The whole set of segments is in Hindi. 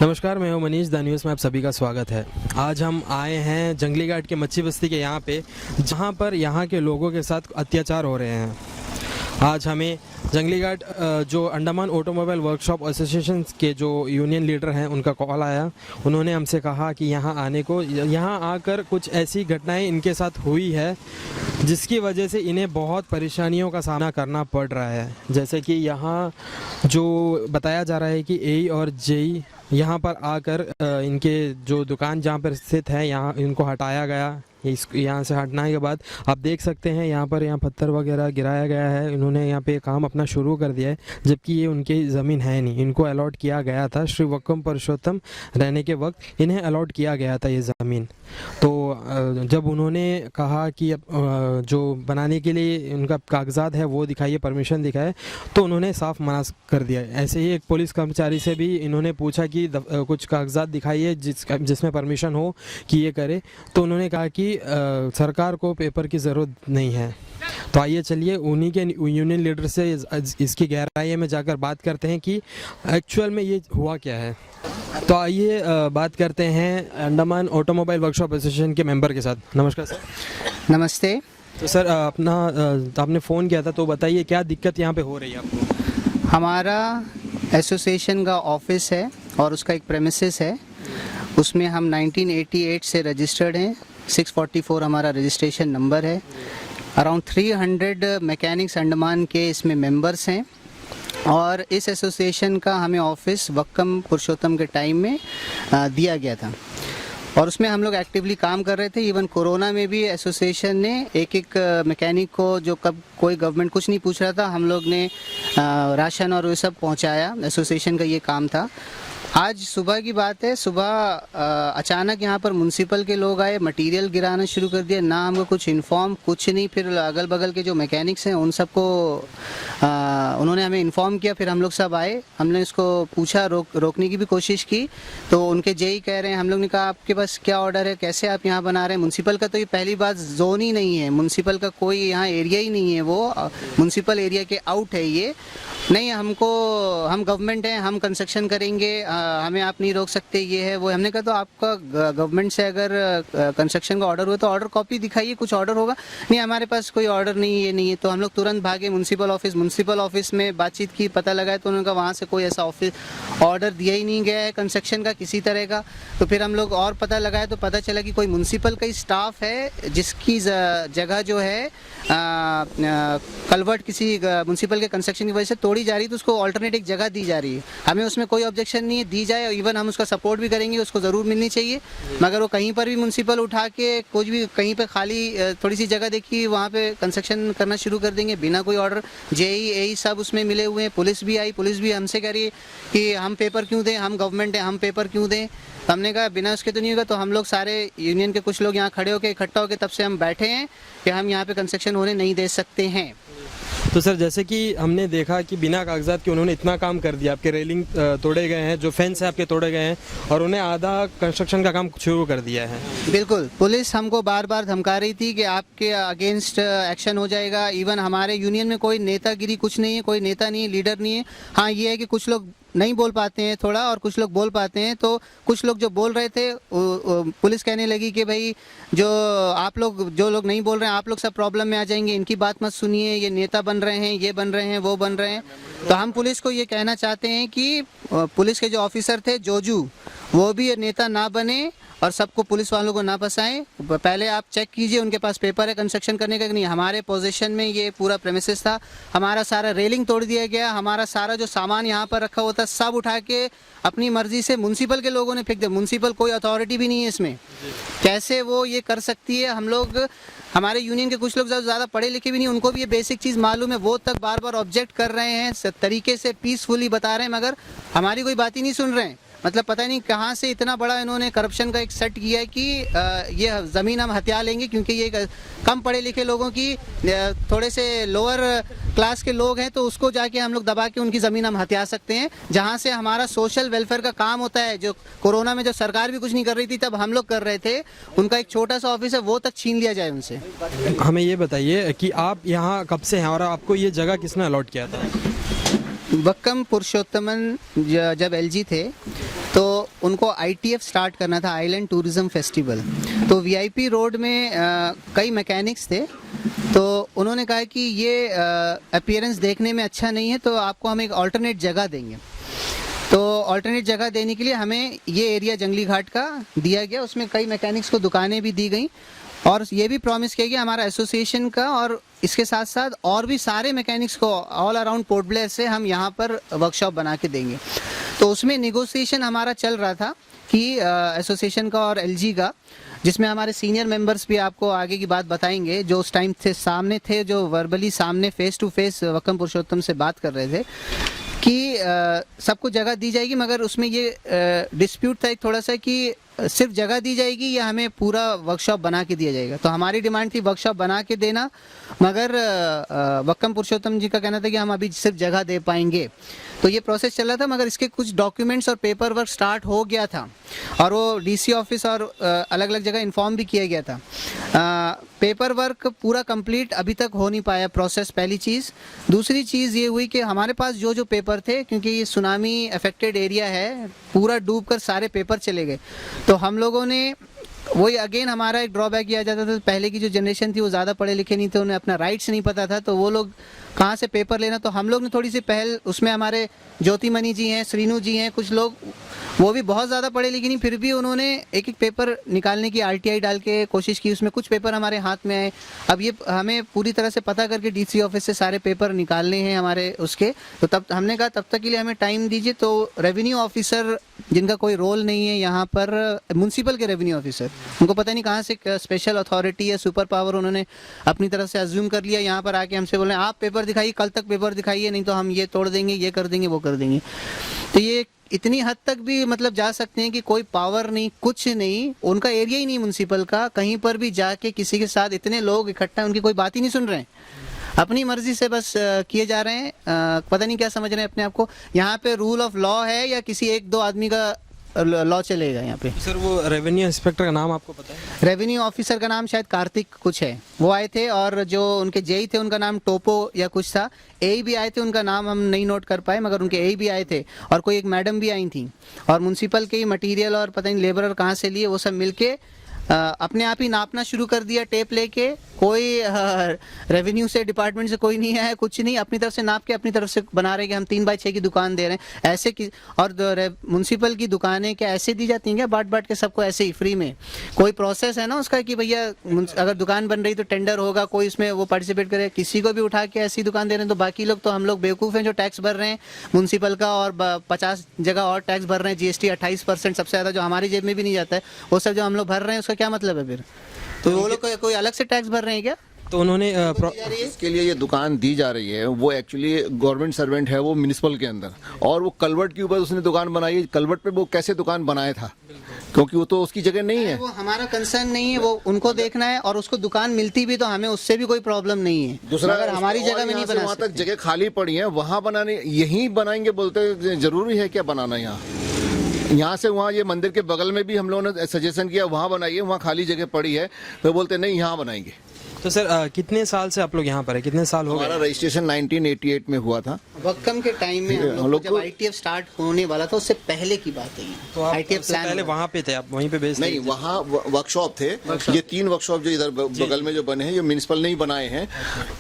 नमस्कार, मैं हूं मनीष। द न्यूज़ में आप सभी का स्वागत है। आज हम आए हैं जंगली घाट के मच्छी बस्ती के यहाँ पे, जहाँ पर यहाँ के लोगों के साथ अत्याचार हो रहे हैं। आज हमें जंगली घाट जो अंडमान ऑटोमोबाइल वर्कशॉप एसोसिएशन के जो यूनियन लीडर हैं उनका कॉल आया। उन्होंने हमसे कहा कि यहाँ आने को, यहाँ आकर कुछ ऐसी घटनाएं इनके साथ हुई है जिसकी वजह से इन्हें बहुत परेशानियों का सामना करना पड़ रहा है। जैसे कि यहाँ जो बताया जा रहा है कि एई और जेई यहाँ पर आकर इनके जो दुकान जहाँ पर स्थित है यहाँ इनको हटाया गया। यहाँ से हटने के बाद आप देख सकते हैं यहाँ पत्थर वगैरह गिराया गया है। इन्होंने यहाँ पे काम अपना शुरू कर दिया है, जबकि ये उनकी ज़मीन है नहीं। इनको अलॉट किया गया था, श्री वक्कम पुरुषोत्तम रहने के वक्त इन्हें अलॉट किया गया था ये ज़मीन। तो जब उन्होंने कहा कि जो बनाने के लिए उनका कागजात है वो दिखाइए, परमिशन दिखाए, तो उन्होंने साफ मना कर दिया। ऐसे ही एक पुलिस कर्मचारी से भी इन्होंने पूछा कि कुछ कागजात दिखाइए जिसमें परमिशन हो कि ये करे, तो उन्होंने कहा कि सरकार को पेपर की ज़रूरत नहीं है। तो आइए चलिए उन्हीं के यूनियन लीडर से इसकी गहराई में जाकर बात करते हैं कि एक्चुअल में ये हुआ क्या है। तो आइए बात करते हैं अंडमान ऑटोमोबाइल वर्कशॉप एसोसिएशन के मेंबर के साथ। नमस्कार सर। नमस्ते। तो सर आपने फ़ोन किया था, तो बताइए क्या दिक्कत यहाँ पे हो रही है आपको। हमारा एसोसिएशन का ऑफिस है और उसका एक प्रेमिसेस है, उसमें हम 1988 से रजिस्टर्ड हैं। 644 हमारा रजिस्ट्रेशन नंबर है। अराउंड 300 मैकेनिक्स अंडमान के इसमें मेंबर्स हैं और इस एसोसिएशन का हमें ऑफिस वक्कम पुरुषोत्तम के टाइम में दिया गया था और उसमें हम लोग एक्टिवली काम कर रहे थे। इवन कोरोना में भी एसोसिएशन ने एक मैकेनिक को, जो कब कोई गवर्नमेंट कुछ नहीं पूछ रहा था, हम लोग ने राशन और वो सब पहुंचाया। एसोसिएशन का ये काम था। आज सुबह की बात है, सुबह अचानक यहाँ पर म्युनिसिपल के लोग आए, मटेरियल गिराना शुरू कर दिया। ना हमको कुछ इन्फॉर्म, कुछ नहीं। फिर अगल बगल के जो मैकेनिक्स हैं उन सबको उन्होंने हमें इन्फॉर्म किया। फिर हम लोग सब आए, हमने इसको पूछा, रोकने की भी कोशिश की। तो उनके जेई कह रहे हैं, हम लोग ने कहा आपके पास क्या ऑर्डर है, कैसे आप यहाँ बना रहे हैं। म्युनिसिपल का तो ये पहली बात जोन ही नहीं है, म्युनिसिपल का कोई यहाँ एरिया ही नहीं है, वो म्युनिसिपल एरिया के आउट है ये। नहीं, हम गवर्नमेंट हैं, हम कंस्ट्रक्शन करेंगे, हमें आप नहीं रोक सकते, ये है वो। हमने कहा तो आपका गवर्नमेंट से अगर कंस्ट्रक्शन का ऑर्डर हुआ तो ऑर्डर कॉपी दिखाइए, कुछ ऑर्डर होगा। नहीं, हमारे पास कोई ऑर्डर नहीं, ये नहीं है। तो हम लोग तुरंत भागे म्युनिसिपल ऑफिस में बातचीत की, पता लगाया तो उन्होंने कहा वहाँ से कोई ऐसा ऑर्डर दिया ही नहीं गया है कंस्ट्रक्शन का किसी तरह का। तो फिर हम लोग और पता लगाया तो पता चला कि कोई म्युनिसिपल का ही स्टाफ है जिसकी जगह जो है कलवर्ट किसी म्युनिसिपल के कंस्ट्रक्शन की वजह से तोड़ी जा रही है, तो उसको ऑल्टरनेट जगह दी जा रही है। हमें उसमें कोई ऑब्जेक्शन नहीं है, दी जाए। इवन हम उसका सपोर्ट भी करेंगे, उसको ज़रूर मिलनी चाहिए। मगर वो कहीं पर भी म्युनिसिपल उठा के कुछ भी कहीं पे खाली थोड़ी सी जगह देखी, वहाँ पे कंस्ट्रक्शन करना शुरू कर देंगे बिना कोई ऑर्डर। जेई एई सब उसमें मिले हुए हैं। पुलिस भी आई, पुलिस भी हमसे कह रही है कि हम पेपर क्यों दें, हम गवर्नमेंट हैं, हम पेपर क्यों दें। हमने कहा बिना उसके तो नहीं होगा। तो हम लोग सारे यूनियन के कुछ लोग यहाँ खड़े होकर इकट्ठा होकर तब से हम बैठे हैं कि हम यहाँ पे कंस्ट्रक्शन होने नहीं दे सकते हैं। तो सर, जैसे कि हमने देखा कि बिना कागजात के उन्होंने इतना काम कर दिया, आपके रेलिंग तोड़े गए हैं, जो फेंस है आपके तोड़े गए हैं, और उन्हें आधा कंस्ट्रक्शन का काम शुरू कर दिया है। बिल्कुल, पुलिस हमको बार बार धमका रही थी कि आपके अगेंस्ट एक्शन हो जाएगा। इवन हमारे यूनियन में कोई नेतागिरी कुछ नहीं है, कोई नेता नहीं है, लीडर नहीं है। हाँ, ये है कि कुछ लोग नहीं बोल पाते हैं थोड़ा और कुछ लोग बोल पाते हैं। तो कुछ लोग जो बोल रहे थे, पुलिस कहने लगी कि भाई जो लोग नहीं बोल रहे हैं, आप लोग सब प्रॉब्लम में आ जाएंगे, इनकी बात मत सुनिए, ये नेता बन रहे हैं, ये बन रहे हैं, वो बन रहे हैं। तो हम पुलिस को ये कहना चाहते हैं कि पुलिस के जो ऑफिसर थे जोजू, वो भी नेता ना बने और सबको पुलिस वालों को ना फंसाएं। पहले आप चेक कीजिए उनके पास पेपर है कंस्ट्रक्शन करने का कि नहीं। हमारे पोजीशन में ये पूरा प्रेमिसेस था, हमारा सारा रेलिंग तोड़ दिया गया, हमारा सारा जो सामान यहाँ पर रखा होता सब उठा के अपनी मर्जी से म्युनिसिपल के लोगों ने फेंक दिया। म्युनिसिपल कोई अथॉरिटी भी नहीं है इसमें, कैसे वो ये कर सकती है। हम लोग, हमारे यूनियन के कुछ लोग ज़्यादा पढ़े लिखे भी नहीं, उनको भी ये बेसिक चीज़ मालूम है, वो तक बार बार ऑब्जेक्ट कर रहे हैं, तरीके से पीसफुली बता रहे हैं, मगर हमारी कोई बात ही नहीं सुन रहे हैं। मतलब पता नहीं कहाँ से इतना बड़ा इन्होंने करप्शन का एक सेट किया है कि ये ज़मीन हम हथिया लेंगे, क्योंकि ये कम पढ़े लिखे लोगों की, थोड़े से लोअर क्लास के लोग हैं, तो उसको जाके हम लोग दबा के उनकी ज़मीन हम हथिया सकते हैं। जहाँ से हमारा सोशल वेलफेयर का काम होता है, जो कोरोना में जो सरकार भी कुछ नहीं कर रही थी तब हम लोग कर रहे थे, उनका एक छोटा सा ऑफिस है, वो तक छीन लिया जाए उनसे। हमें ये बताइए कि आप यहाँ कब से हैं और आपको ये जगह किसने अलॉट किया था। वक्कम पुरुषोत्तमन जब एलजी थे तो उनको ITF स्टार्ट करना था, आइलैंड टूरिज्म फेस्टिवल। तो VIP रोड में कई मैकेनिक्स थे, तो उन्होंने कहा कि ये अपीयरेंस देखने में अच्छा नहीं है, तो आपको हम एक ऑल्टरनेट जगह देंगे। तो ऑल्टरनेट जगह देने के लिए हमें ये एरिया जंगली घाट का दिया गया, उसमें कई मैकेनिक्स को दुकानें भी दी गई और ये भी प्रॉमिस किया गया हमारा एसोसिएशन का और इसके साथ साथ और भी सारे मैकेनिक्स को ऑल अराउंड पोर्ट ब्लेयर से हम यहाँ पर वर्कशॉप बना के देंगे। तो उसमें निगोसिएशन हमारा चल रहा था कि एसोसिएशन का और LG का, जिसमें हमारे सीनियर मेंबर्स भी आपको आगे की बात बताएंगे, जो उस टाइम थे सामने थे, जो वर्बली सामने फेस टू फेस वक्कम पुरुषोत्तम से बात कर रहे थे कि सबको जगह दी जाएगी, मगर उसमें ये डिस्प्यूट था एक थोड़ा सा कि सिर्फ जगह दी जाएगी या हमें पूरा वर्कशॉप बना के दिया जाएगा। तो हमारी डिमांड थी वर्कशॉप बना के देना, मगर वक्कम पुरुषोत्तम जी का कहना था कि हम अभी सिर्फ जगह दे पाएंगे। तो ये प्रोसेस चल रहा था, मगर इसके कुछ डॉक्यूमेंट्स और पेपर वर्क स्टार्ट हो गया था और वो DC ऑफिस और अलग अलग जगह इन्फॉर्म भी किया गया था। पेपर वर्क पूरा कंप्लीट अभी तक हो नहीं पाया प्रोसेस, पहली चीज़। दूसरी चीज़ ये हुई कि हमारे पास जो पेपर थे, क्योंकि ये सुनामी अफेक्टेड एरिया है, पूरा डूब कर सारे पेपर चले गए। तो हम लोगों ने वही अगेन हमारा एक ड्रॉबैक किया जाता था, पहले की जो जनरेशन थी वो ज़्यादा पढ़े लिखे नहीं थे, उन्हें अपना राइट्स नहीं पता था, तो वो लोग कहाँ से पेपर लेना। तो हम लोग ने थोड़ी सी पहल, उसमें हमारे ज्योतिमणि जी हैं, श्रीनु जी हैं, कुछ लोग वो भी बहुत ज़्यादा पढ़े लिखे नहीं, फिर भी उन्होंने एक एक पेपर निकालने की RTI डाल के कोशिश की, उसमें कुछ पेपर हमारे हाथ में आए। अब ये हमें पूरी तरह से पता करके DC ऑफिस से सारे पेपर निकालने हैं हमारे उसके, तो तब हमने कहा तब तक के लिए हमें टाइम दीजिए। तो रेवेन्यू ऑफिसर, जिनका कोई रोल नहीं है यहाँ पर, म्यूनसिपल के रेवेन्यू ऑफिसर, उनको पता नहीं कहाँ से स्पेशल अथॉरिटी या सुपर पावर उन्होंने अपनी तरफ से अज्यूम कर लिया। यहाँ पर आके हमसे बोले आप पेपर दिखाइए, कल तक पेपर दिखाइए, नहीं तो हम ये तोड़ देंगे, ये कर देंगे, वो कर देंगे। तो ये इतनी हद तक भी मतलब जा सकते हैं कि कोई पावर नहीं, कुछ नहीं, उनका एरिया ही नहीं म्यूनसिपल का, कहीं पर भी जाके किसी के साथ इतने लोग इकट्ठा, उनकी कोई बात ही नहीं सुन रहे हैं, अपनी मर्जी से बस किए जा रहे हैं। पता नहीं क्या समझ रहे हैं अपने आप को। यहाँ पे रूल ऑफ लॉ है या किसी एक दो आदमी का लॉ चलेगा यहाँ पे? सर वो रेवेन्यू इंस्पेक्टर का नाम आपको पता है? रेवेन्यू ऑफिसर का नाम शायद कार्तिक कुछ है, वो आए थे, और जो उनके जेई थे उनका नाम टोपो या कुछ था। AE भी आए थे, उनका नाम हम नहीं नोट कर पाए, मगर उनके AE भी आए थे, और कोई एक मैडम भी आई थी, और म्यूनसिपल के मटेरियल और पता नहीं लेबर कहाँ से लिए, वो सब मिलके अपने आप ही नापना शुरू कर दिया टेप लेके। कोई रेवेन्यू से डिपार्टमेंट से कोई नहीं आया, कुछ नहीं, अपनी तरफ से नाप के अपनी तरफ से बना रहे कि हम 3x6 की दुकान दे रहे हैं ऐसे की। और म्यूनसिपल की दुकानें क्या ऐसे दी जाती हैं क्या, बांट बांट के सबको ऐसे ही फ्री में? कोई प्रोसेस है ना उसका कि भैया अगर दुकान बन रही तो टेंडर होगा, कोई इसमें वो पार्टिसिपेट करे। किसी को भी उठा के ऐसी दुकान दे रहे हैं, तो बाकी लोग तो हम लोग बेवकूफ़ हैं जो टैक्स भर रहे हैं म्यूनसिपल का, और 50 जगह और टैक्स भर रहे हैं, GST 28% सबसे ज़्यादा, जो हमारी जेब में भी नहीं जाता है, वो सब जो हम लोग भर रहे हैं उसका क्या मतलब है फिर? तो वो लोग कोई अलग से टैक्स भर रहे हैं क्या? तो उन्होंने इसके लिए ये दुकान दी जा रही है, वो एक्चुअली गवर्नमेंट सर्वेंट है वो म्यूनिसिपल के अंदर, और वो कलवर्ट के ऊपर उसने दुकान बनाई है। कलवर्ट पे वो कैसे दुकान बनाया था, क्योंकि वो तो उसकी जगह नहीं है। वो हमारा कंसर्न नहीं है, वो उनको देखना है, और उसको दुकान मिलती भी तो हमें उससे भी कोई प्रॉब्लम नहीं है। दूसरा, अगर हमारी जगह में नहीं बना वहाँ तक जगह खाली पड़ी है, वहाँ बनाने, यहीं बनाएंगे बोलते, जरूरी है क्या बनाना? यहाँ से वहाँ, ये मंदिर के बगल में भी हम लोगों ने सजेशन किया वहाँ बनाइए, वहाँ खाली जगह पड़ी है, तो बोलते नहीं यहाँ बनाएंगे। तो सर कितने साल से आप लोग यहाँ पर है, कितने साल हो गए? हमारा रजिस्ट्रेशन 1988 में हुआ था। वक्कम के टाइम में हम लोग जब ITF स्टार्ट होने वाला था उससे पहले की बात है। तो आप ITF उससे पहले वहाँ पे थे, आप वहीं पे बेस्ड? नहीं, वहाँ वर्कशॉप थे। ये 3 वर्कशॉप जो इधर बगल में जो बने हैं, ये म्यूनिसिपल नहीं बनाए हैं।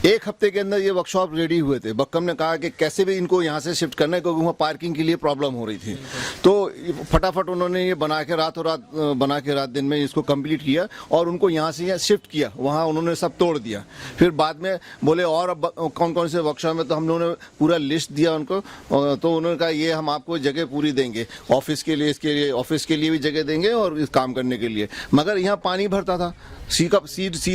1 हफ्ते के अंदर ये वर्कशॉप रेडी हुए थे। बक्कम ने कहा कि कैसे भी इनको यहाँ से शिफ्ट करना है, क्योंकि वहाँ पार्किंग के लिए प्रॉब्लम हो रही थी। तो फटाफट उन्होंने ये बना के रात दिन में इसको कंप्लीट किया, और उनको यहाँ से शिफ्ट किया। वहाँ उन्होंने सब तोड़ दिया। फिर बाद में बोले और अब कौन कौन से वर्कशॉप में, तो हम लोगों ने पूरा लिस्ट दिया उनको, तो उन्होंने कहा ये हम आपको जगह पूरी देंगे, ऑफिस के लिए, इसके लिए, ऑफिस के लिए भी जगह देंगे और इस काम करने के लिए। मगर यहाँ पानी भरता था, सी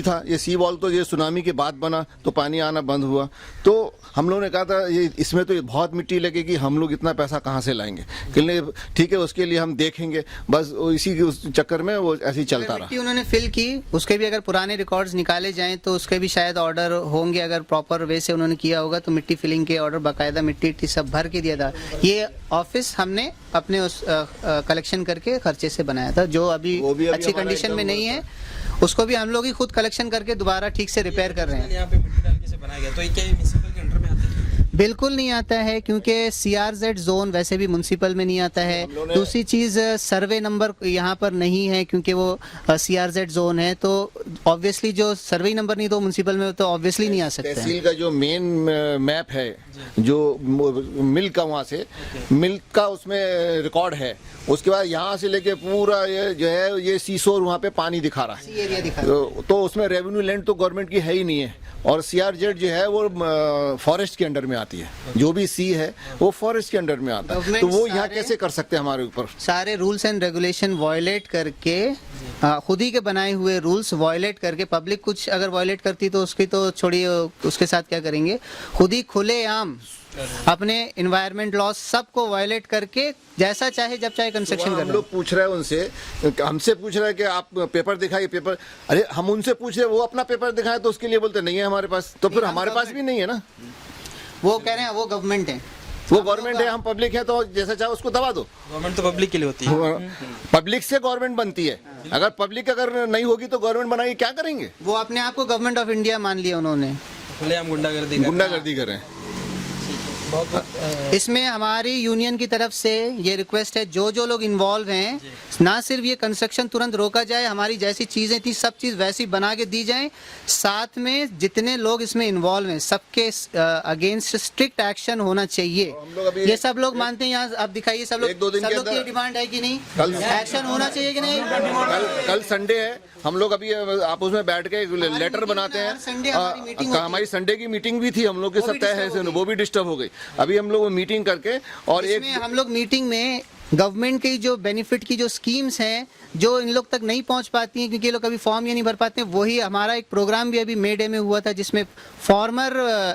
था, ये सी वॉल तो ये सुनामी के बाद बना, तो पानी आना बंद हुआ। तो हम लोगों ने कहा था ये इसमें तो बहुत मिट्टी लगेगी, हम लोग इतना पैसा कहाँ से लाएंगे? कहने ठीक है, उसके लिए हम देखेंगे। बस इसी के चक्कर में वो ऐसे ही चलता रहा। उन्होंने फिल की, उसके भी अगर पुराने रिकॉर्ड्स निकाले जाएं तो उसके भी शायद ऑर्डर होंगे, अगर प्रॉपर वे से उन्होंने किया होगा तो मिट्टी फिलिंग के ऑर्डर बाकायदा मिट्टी सब भर के दिया था। ये ऑफिस हमने अपने उस कलेक्शन करके खर्चे से बनाया था, जो अभी अच्छी कंडीशन में नहीं है, उसको भी हम लोग ही खुद कलेक्शन करके दोबारा ठीक से रिपेयर कर रहे हैं। यहाँ पे मिट्टी डाल के से बनाया गया, तो ये क्या म्युनिसिपल के अंडर में आता है? बिल्कुल नहीं आता है, क्योंकि CRZ जोन वैसे भी म्युनिसिपल में नहीं आता है। दूसरी चीज़ सर्वे नंबर यहाँ पर नहीं है, क्योंकि वो CRZ जोन है, तो ऑब्वियसली जो सर्वे नंबर नहीं तो म्युनिसिपल में तो ऑब्वियसली नहीं आ सकता है। तहसील का जो मेन मैप है, जो मिल्क का वहाँ से मिल्क का उसमें रिकॉर्ड है, उसके बाद यहाँ से लेके पूरा ये जो है ये सीसोर वहाँ पे पानी दिखा रहा है, एरिया दिखा तो उसमें रेवेन्यू लैंड तो गवर्नमेंट की है ही नहीं है, और CRZ जो है वो फॉरेस्ट के अंडर में आती है, जो भी सी है वो फॉरेस्ट के अंडर में आता है, तो वो यहाँ कैसे कर सकते हैं हमारे ऊपर? सारे रूल्स एंड रेगुलेशन वायलेट करके, खुद ही के बनाए हुए रूल्स वायलेट करके, पब्लिक कुछ अगर वायलेट करती तो उसकी तो छोड़िए, उसके साथ क्या करेंगे, खुद ही खुलेआम अपने एनवायरनमेंट लॉस सबको वायलेट करके जैसा चाहे जब चाहे कंस्ट्रक्शन कर हम रहे हैं। लोग पूछ रहे हैं उनसे, हमसे पूछ रहे हैं कि आप पेपर दिखाइए पेपर, अरे हम उनसे पूछ रहे हैं, वो अपना पेपर दिखाए तो उसके लिए बोलते नहीं है हमारे पास, तो फिर हमारे पास भी नहीं है ना। वो कह रहे हैं वो गवर्नमेंट है, वो गवर्नमेंट है, हम पब्लिक है, तो जैसा चाहे उसको दबा दो। गवर्नमेंट तो पब्लिक के लिए होती है, पब्लिक से गवर्नमेंट बनती है, अगर पब्लिक अगर नहीं होगी तो गवर्नमेंट बनाएगी, क्या करेंगे? वो अपने आप को गवर्नमेंट ऑफ इंडिया मान लिया उन्होंने, खुलेआम गुंडागर्दी करें। इसमें हमारी यूनियन की तरफ से ये रिक्वेस्ट है, जो लोग इन्वॉल्व हैं, ना सिर्फ ये कंस्ट्रक्शन तुरंत रोका जाए, हमारी जैसी चीजें थी सब चीज वैसी बना के दी जाए, साथ में जितने लोग इसमें इन्वॉल्व हैं सबके अगेंस्ट स्ट्रिक्ट एक्शन होना चाहिए। ये सब लोग मानते हैं, यहाँ आप दिखाइए, सब लोग की डिमांड है कि नहीं, एक्शन होना चाहिए कि नहीं? कल संडे है, हम लोग अभी आपस में बैठ के लेटर बनाते हैं, हमारी संडे की मीटिंग भी थी, हम लोग के सब तय है, वो भी डिस्टर्ब हो गई। अभी हम लोग मीटिंग करके, और एक हम लोग मीटिंग में गवर्नमेंट की जो बेनिफिट की जो स्कीम्स हैं जो इन लोग तक नहीं पहुंच पाती हैं, क्योंकि ये लोग अभी फॉर्म ये नहीं भर पाते हैं, वही हमारा एक प्रोग्राम भी अभी मे डे में हुआ था, जिसमें फॉर्मर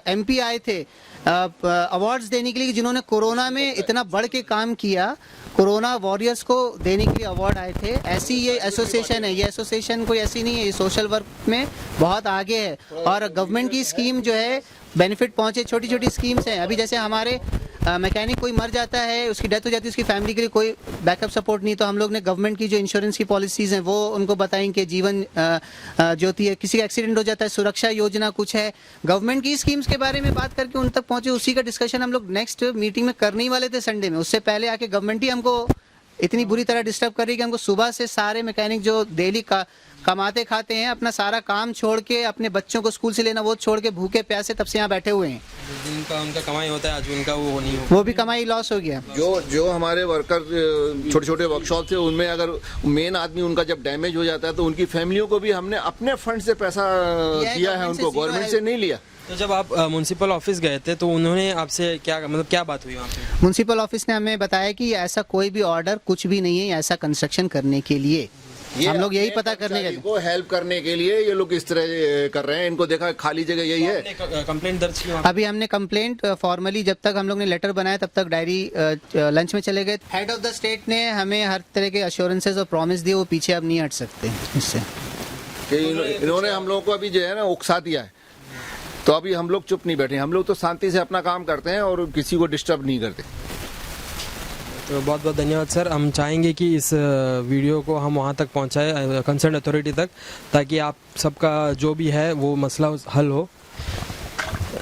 MP आए थे अवार्ड्स देने के लिए, जिन्होंने कोरोना में इतना बढ़ के काम किया, कोरोना वॉरियर्स को देने के लिए अवार्ड आए थे। ऐसी ये एसोसिएशन है, ये एसोसिएशन कोई ऐसी नहीं है, ये सोशल वर्क में बहुत आगे है, और गवर्नमेंट की स्कीम जो है बेनिफिट पहुंचे, छोटी छोटी स्कीम्स हैं। अभी जैसे हमारे मैकेनिक कोई मर जाता है, उसकी डेथ हो जाती है, उसकी फैमिली के लिए कोई बैकअप सपोर्ट नहीं, तो हम लोग ने गवर्नमेंट की जो इंश्योरेंस की पॉलिसीज हैं वो उनको बताएंगे, जीवन ज्योति है, किसी का एक्सीडेंट हो जाता है, सुरक्षा योजना कुछ है, गवर्नमेंट की स्कीम्स के बारे में बात करके उन तक पहुंचे, उसी का डिस्कशन हम लोग नेक्स्ट मीटिंग में करने ही वाले थे संडे में। उससे पहले आके गवर्नमेंट ही हमको इतनी बुरी तरह डिस्टर्ब कर रही है कि हमको सुबह से सारे मैकेनिक जो डेली कमाते खाते हैं, अपना सारा काम छोड़ के, अपने बच्चों को स्कूल से लेना वो छोड़ के, भूखे प्यासे तब से यहाँ बैठे हुए हैं। जिनका उनका कमाई होता है, आज उनका वो नहीं हो, वो भी कमाई लॉस हो गया। जो हमारे वर्कर छोटे छोटे वर्कशॉप थे, उनमें अगर मेन आदमी उनका जब डैमेज हो जाता है तो उनकी फैमिलियों को भी हमने अपने फंड से पैसा दिया है, उनको गवर्नमेंट से नहीं लिया। तो जब आप म्युनिसिपल ऑफिस गए थे तो उन्होंने आपसे क्या, मतलब क्या बात हुई वहाँ पे? म्युनिसिपल ऑफिस ने हमें बताया कि ऐसा कोई भी ऑर्डर कुछ भी नहीं है ऐसा कंस्ट्रक्शन करने के लिए, हम लोग यही पता करने के को हेल्प करने के लिए ये लोग इस तरह कर रहे हैं। इनको देखा खाली जगह यही है, कंप्लेंट दर्ज की? अभी हमने कंप्लेंट फॉर्मली, जब तक हम लोग ने लेटर बनाया तब तक डायरी लंच में चले गए। हेड ऑफ द स्टेट ने हमें हर तरह के अश्योरेंसेस और प्रॉमिस दिए, वो पीछे अब नहीं हट सकते इससे। इन्होंने हम लोगों को अभी जो है ना उकसा दिया है, तो अभी हम लोग चुप नहीं बैठे, हम लोग तो शांति से अपना काम करते हैं और किसी को डिस्टर्ब नहीं करते। तो बहुत बहुत धन्यवाद सर। हम चाहेंगे कि इस वीडियो को हम वहाँ तक पहुँचाएं, कंसर्न अथॉरिटी तक, ताकि आप सबका जो भी है वो मसला हल हो।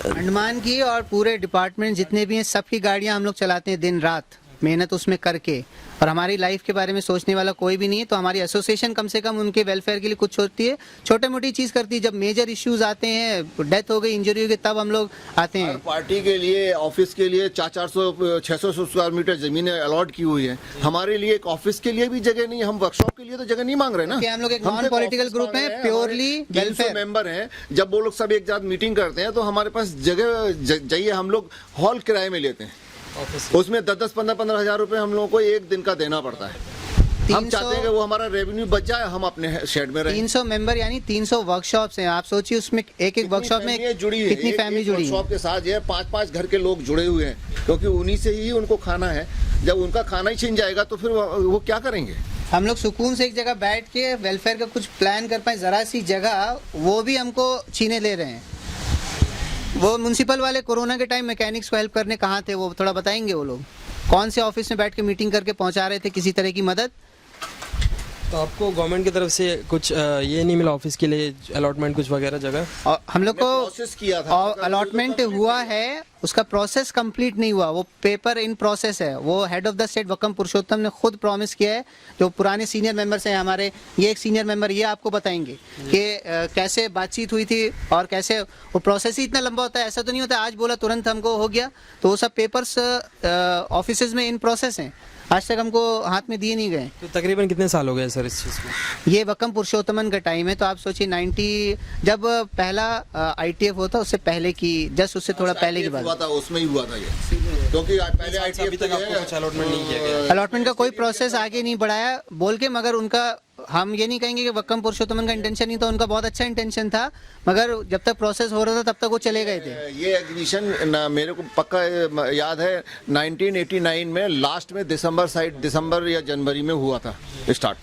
अंडमान की और पूरे डिपार्टमेंट जितने भी हैं, सबकी गाड़ियाँ हम लोग चलाते हैं दिन रात, मेहनत उसमें करके, और हमारी लाइफ के बारे में सोचने वाला कोई भी नहीं है। तो हमारी एसोसिएशन कम से कम उनके वेलफेयर के लिए कुछ होती है, छोटे मोटी चीज़ करती है। जब मेजर इश्यूज आते हैं, डेथ हो गई, इंजरी हो गई, तब हम लोग आते हैं। पार्टी के लिए, ऑफिस के लिए 400-600 स्क्वायर मीटर जमीनें अलॉट की हुई है, हमारे लिए एक ऑफिस के लिए भी जगह नहीं है, हम वर्कशॉप के लिए तो जगह नहीं मांग रहे ना। हम लोग एक नॉन पॉलिटिकल ग्रुप है, प्योरली वेलफेयर मेंबर हैं। जब वो लोग सब एक साथ मीटिंग करते हैं तो हमारे पास जगह चाहिए, हम लोग हॉल किराए में लेते हैं, उसमें 10-15 हज़ार रुपए हम लोगों को एक दिन का देना पड़ता है। हम चाहते हैं कि वो हमारा रेवेन्यू बच जाए, हम अपने शेड में रहें। 300 मेंबर यानी 300 वर्कशॉप्स हैं। आप सोचिए उसमें एक वर्कशॉप में कितनी फैमिली जुड़ी है। वर्कशॉप के साथ जो है 5-5 घर के लोग जुड़े हुए हैं, क्योंकि उन्हीं से ही उनको खाना है। जब उनका खाना ही छिन जाएगा तो फिर वो क्या करेंगे? हम लोग सुकून से एक जगह बैठ के वेलफेयर का कुछ प्लान कर पाए, जरा सी जगह वो भी हमको छीने ले रहे हैं। वो म्युनिसिपल वाले कोरोना के टाइम मैकेनिक्स को हेल्प करने कहाँ थे, वो थोड़ा बताएंगे। वो लोग कौन से ऑफिस में बैठ के मीटिंग करके पहुंचा रहे थे किसी तरह की मदद? तो आपको गवर्नमेंट की तरफ से कुछ ये नहीं मिला ऑफिस के लिए अलॉटमेंट कुछ वगैरह जगह? और हम लोग को प्रोसेस किया था अलॉटमेंट हुआ है, उसका प्रोसेस कंप्लीट नहीं हुआ, वो पेपर इन प्रोसेस है। वो हेड ऑफ द स्टेट वक्कम पुरुषोत्तम ने खुद प्रॉमिस किया है, जो पुराने सीनियर मेंबर्स हैं हमारे, ये एक सीनियर मेंबर ये आपको बताएंगे कि कैसे बातचीत हुई थी और कैसे वो प्रोसेस ही इतना लंबा होता है। ऐसा तो नहीं होता आज बोला तुरंत हमको हो गया, तो वो सब पेपर्स ऑफिसेज में इन प्रोसेस हैं, आज तक हमको हाथ में दिए नहीं गए। तो तकरीबन कितने साल हो गए सर इस चीज़ को? ये वक्कम पुरुषोत्तमन का टाइम है, तो आप सोचिए 90 जब पहला आईटीएफ होता उससे पहले की, जस्ट उससे थोड़ा पहले की बात। हुआ था, उसमें ही हुआ था ये, क्योंकि पहले अभी तक आपको कुछ अलॉटमेंट नहीं किया गया? अलॉटमेंट का कोई प्रोसेस आगे नहीं बढ़ाया बोल के, मगर उनका हम ये नहीं कहेंगे कि वक्कम पुरुषोत्तमन का इंटेंशन नहीं था, उनका बहुत अच्छा इंटेंशन था, मगर जब तक प्रोसेस हो रहा था तब तक वो चले गए थे। ये एग्जीबिशन मेरे को पक्का याद है 1989 में लास्ट में दिसंबर या जनवरी में हुआ था स्टार्ट।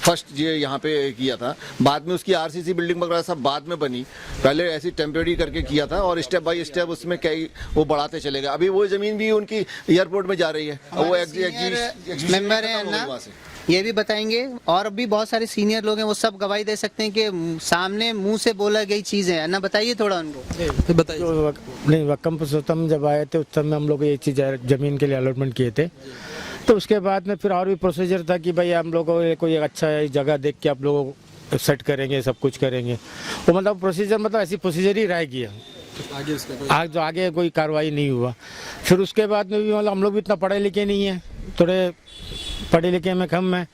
फर्स्ट ये यहाँ पे किया था, बाद में उसकी आरसीसी बिल्डिंग वगैरह सब बाद में बनी, पहले ऐसी टेम्परेरी करके किया था और स्टेप बाय स्टेप उसमें कई वो बढ़ाते चले गए। अभी वो जमीन भी उनकी एयरपोर्ट में जा रही है, वो मेंबर है ना, ये भी बताएंगे, और भी बहुत सारे सीनियर लोग हैं, वो सब गवाही दे सकते हैं कि सामने मुंह से बोला गई चीज़ है ना। बताइए थोड़ा उनको। बताइए। नहीं, वक्कम पुरुषोत्तम जब आए थे उस समय हम लोग ये चीज़ ज़मीन के लिए अलॉटमेंट किए थे, तो उसके बाद में फिर और भी प्रोसीजर था कि भाई हम लोगों को कोई अच्छा जगह देख के आप लोगों को सेट करेंगे, सब कुछ करेंगे। वो मतलब प्रोसीजर मतलब ऐसी प्रोसीजर ही रह गया, आगे कोई कार्रवाई नहीं हुआ। फिर उसके बाद में भी मतलब हम लोग भी इतना पढ़े लिखे नहीं है, थोड़े पढ़े लिखे में कम है,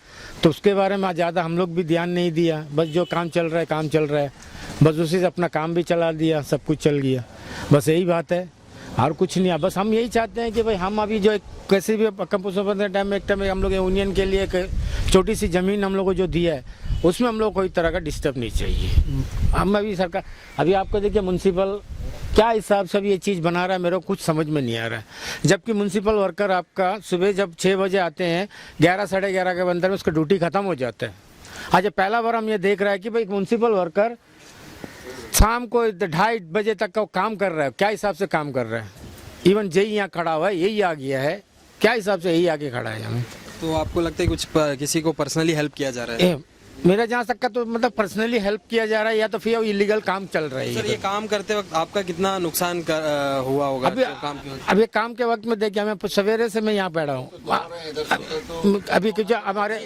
तो उसके बारे में ज़्यादा हम लोग भी ध्यान नहीं दिया। बस जो काम चल रहा है बस उसी से अपना काम भी चला दिया, सब कुछ चल गया, बस यही बात है और कुछ नहीं है। बस हम यही चाहते हैं कि भाई हम अभी जो कैसे भी टाइम में एक टाइम हम लोग यूनियन के लिए एक छोटी सी ज़मीन हम लोग को जो दिया है उसमें हम लोग कोई तरह का डिस्टर्ब नहीं चाहिए। हम अभी सरकार अभी आपको देखिए म्यूनसिपल क्या हिसाब से ये चीज़ बना रहा है, मेरे को कुछ समझ में नहीं आ रहा है। जबकि म्यूनसिपल वर्कर आपका सुबह जब 6 बजे आते हैं 11 साढ़े 11 के अंदर में उसका ड्यूटी ख़त्म हो जाता है। आज पहला बार हम ये देख रहे हैं कि भाई म्यूनसिपल वर्कर शाम को 2:30 बजे तक का काम कर रहा है। क्या हिसाब से काम कर रहा है? इवन जेई यहाँ खड़ा हुआ है, यही आ गया है, क्या हिसाब से यही आगे खड़ा है हमें। तो आपको लगता है कुछ किसी को पर्सनली हेल्प किया जा रहा है? मेरा जहाँ तक का तो मतलब पर्सनली हेल्प किया जा रहा है या तो फिर इलीगल काम चल रहा है। सर ये काम करते वक्त आपका कितना नुकसान हुआ होगा? अभी काम के वक्त में देखिए मैं सवेरे से मैं यहाँ बैठा हूँ, अभी कुछ हमारा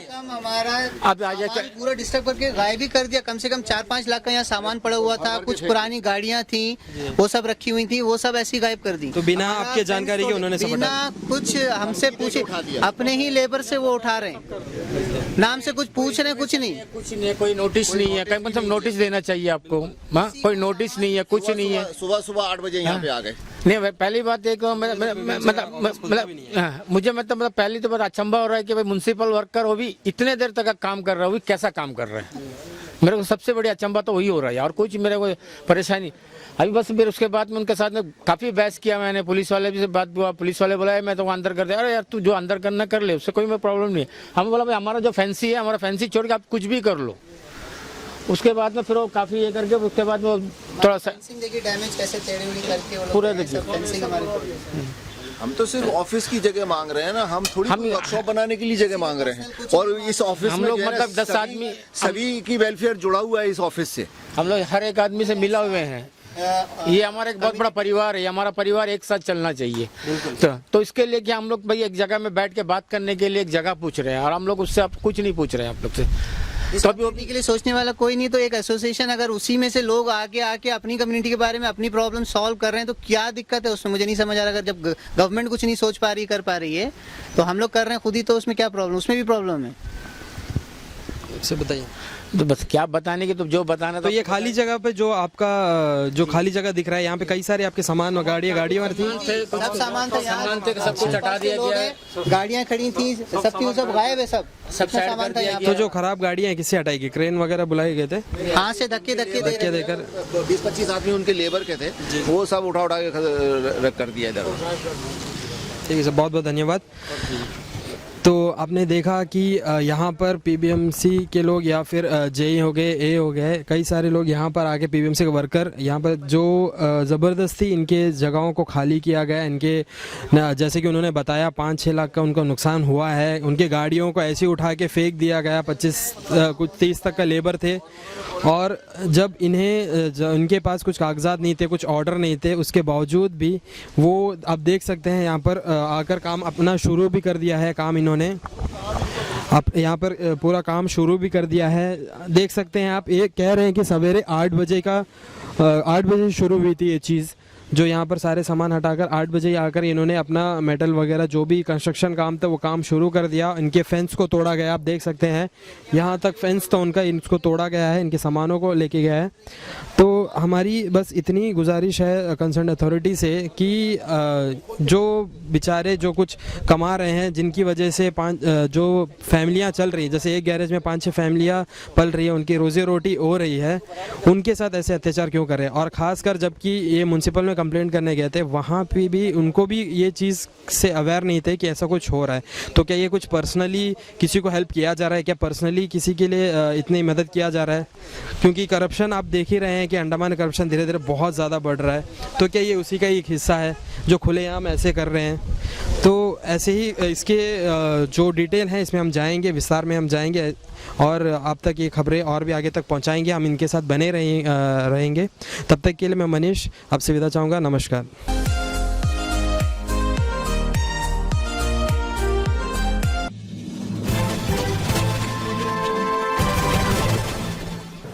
पूरा डिस्टर्ब करके गायब भी कर दिया। कम से कम 4-5 लाख का यहाँ सामान पड़ा हुआ था, कुछ पुरानी गाड़ियाँ थी वो सब रखी हुई थी, वो सब ऐसी गायब कर दी। तो बिना आपके जानकारी के उन्होंने सब बिना कुछ हमसे पूछे अपने ही लेबर से वो उठा रहे हैं, नाम से कुछ पूछ रहे हैं, कुछ नहीं, कोई नोटिस नहीं है। कहीं सब नोटिस देना चाहिए आपको, हाँ कोई नोटिस नहीं है, कुछ नहीं है। सुबह 8 बजे यहाँ पे आ गए। नहीं भाई पहली बात एक मुझे मतलब पहली तो बहुत अचंभा हो रहा है कि भाई म्यूनसिपल वर्कर वो भी इतने देर तक काम कर रहा है, वो भी कैसा काम कर रहा है। मेरे को सबसे बड़ी अचंभा तो वही हो रहा है और कुछ मेरे को परेशानी। अभी बस फिर उसके बाद में उनके साथ में काफ़ी बहस किया मैंने, पुलिस वाले भी से बात हुआ, पुलिस वाले बोला मैं तो अंदर कर दे। अरे यार तू जो अंदर करना कर ले, उससे कोई मैं प्रॉब्लम नहीं है। हम बोला भाई हमारा जो फैंसी है, हमारा फैंसी छोड़ के आप कुछ भी कर लो। उसके बाद में फिर वो काफ़ी ये करके उसके बाद वो थोड़ा सा डैमेज कैसे करके पूरे देखिए। हम तो सिर्फ ऑफिस की जगह मांग रहे हैं ना, हम थोड़ी वर्कशॉप बनाने के लिए जगह मांग रहे हैं। और इस ऑफिस हम में लोग मतलब 10 आदमी सभी की वेलफेयर जुड़ा हुआ है इस ऑफिस से। हम लोग हर एक आदमी से मिला हुए हैं। ये हमारा एक बहुत बड़ा परिवार है, हमारा परिवार एक साथ चलना चाहिए। तो इसके लिए क्या हम लोग भाई एक जगह में बैठ के बात करने के लिए एक जगह पूछ रहे हैं और हम लोग उससे आप कुछ नहीं पूछ रहे हैं आप लोग से। तो कम्युनिटी के लिए सोचने वाला कोई नहीं, तो एक एसोसिएशन अगर उसी में से लोग आके अपनी कम्युनिटी के बारे में अपनी प्रॉब्लम सॉल्व कर रहे हैं तो क्या दिक्कत है उसमें? मुझे नहीं समझ आ रहा। अगर जब गवर्नमेंट कुछ नहीं सोच पा रही कर पा रही है तो हम लोग कर रहे हैं खुद ही, तो उसमें क्या प्रॉब्लम? उसमें भी प्रॉब्लम है। इससे बताइए। तो बस क्या बताने की, तो जो बताना तो ये खाली जगह पे जो आपका जो खाली जगह दिख रहा है यहाँ पे कई सारे आपके सामान गाड़ियाँ थी, सब सामान था, सब कुछ हटा दिया गया है, गाड़ियाँ खड़ी थी, सब गायब है, सब सामान था यहाँ। तो जो खराब गाड़ियाँ हैं किससे हटाएगी? क्रेन वगैरह बुलाए गए थे? हाँ से धक्के देकर 20-25 आदमी उनके लेबर के थे, वो सब उठा के रख कर दिया इधर। ठीक है सर, बहुत बहुत धन्यवाद। तो आपने देखा कि यहाँ पर पीबीएमसी के लोग या फिर जेई हो गए, ए हो गए, कई सारे लोग यहाँ पर आके पीबीएमसी के वर्कर यहाँ पर जो ज़बरदस्ती इनके जगहों को खाली किया गया। इनके जैसे कि उन्होंने बताया 5-6 लाख का उनको नुकसान हुआ है। उनके गाड़ियों को ऐसे उठा के फेंक दिया गया। 30 तक का लेबर थे और जब इनके पास कुछ कागजात नहीं थे, कुछ ऑर्डर नहीं थे, उसके बावजूद भी वो आप देख सकते हैं यहाँ पर आकर काम अपना शुरू भी कर दिया है। काम इन्होंने अब यहाँ पर पूरा काम शुरू भी कर दिया है। देख सकते हैं आप, ये कह रहे हैं कि सवेरे 8 बजे शुरू हुई थी ये चीज़, जो यहाँ पर सारे सामान हटाकर 8 बजे ही आकर इन्होंने अपना मेटल वगैरह जो भी कंस्ट्रक्शन काम था वो काम शुरू कर दिया। इनके फेंस को तोड़ा गया, आप देख सकते हैं यहाँ तक फेंस तो उनका, इनको तोड़ा गया है, इनके सामानों को लेके गया है। तो हमारी बस इतनी गुजारिश है कंसर्न अथॉरिटी से कि जो बेचारे जो कुछ कमा रहे हैं, जिनकी वजह से जो फैमिलियाँ चल रही हैं, जैसे एक गैरेज में 5-6 फैमिलियाँ पल रही है, उनकी रोज़ी रोटी हो रही है, उनके साथ ऐसे अत्याचार क्यों कर रहे हैं। और ख़ासकर जबकि ये म्यूनसिपल में कंप्लेंट करने गए थे, वहाँ पे भी उनको भी ये चीज़ से अवेयर नहीं थे कि ऐसा कुछ हो रहा है। तो क्या ये कुछ पर्सनली किसी को हेल्प किया जा रहा है, क्या पर्सनली किसी के लिए इतनी मदद किया जा रहा है? क्योंकि करप्शन आप देख ही रहे हैं कि अंडमान में करप्शन धीरे धीरे बहुत ज़्यादा बढ़ रहा है। तो क्या ये उसी का एक हिस्सा है जो खुलेआम ऐसे कर रहे हैं? तो ऐसे ही इसके जो डिटेल है इसमें हम जाएंगे, विस्तार में हम जाएंगे और आप तक ये खबरें और भी आगे तक पहुंचाएंगे। हम इनके साथ बने रहेंगे। तब तक के लिए मैं मनीष आपसे विदा चाहूँगा। नमस्कार।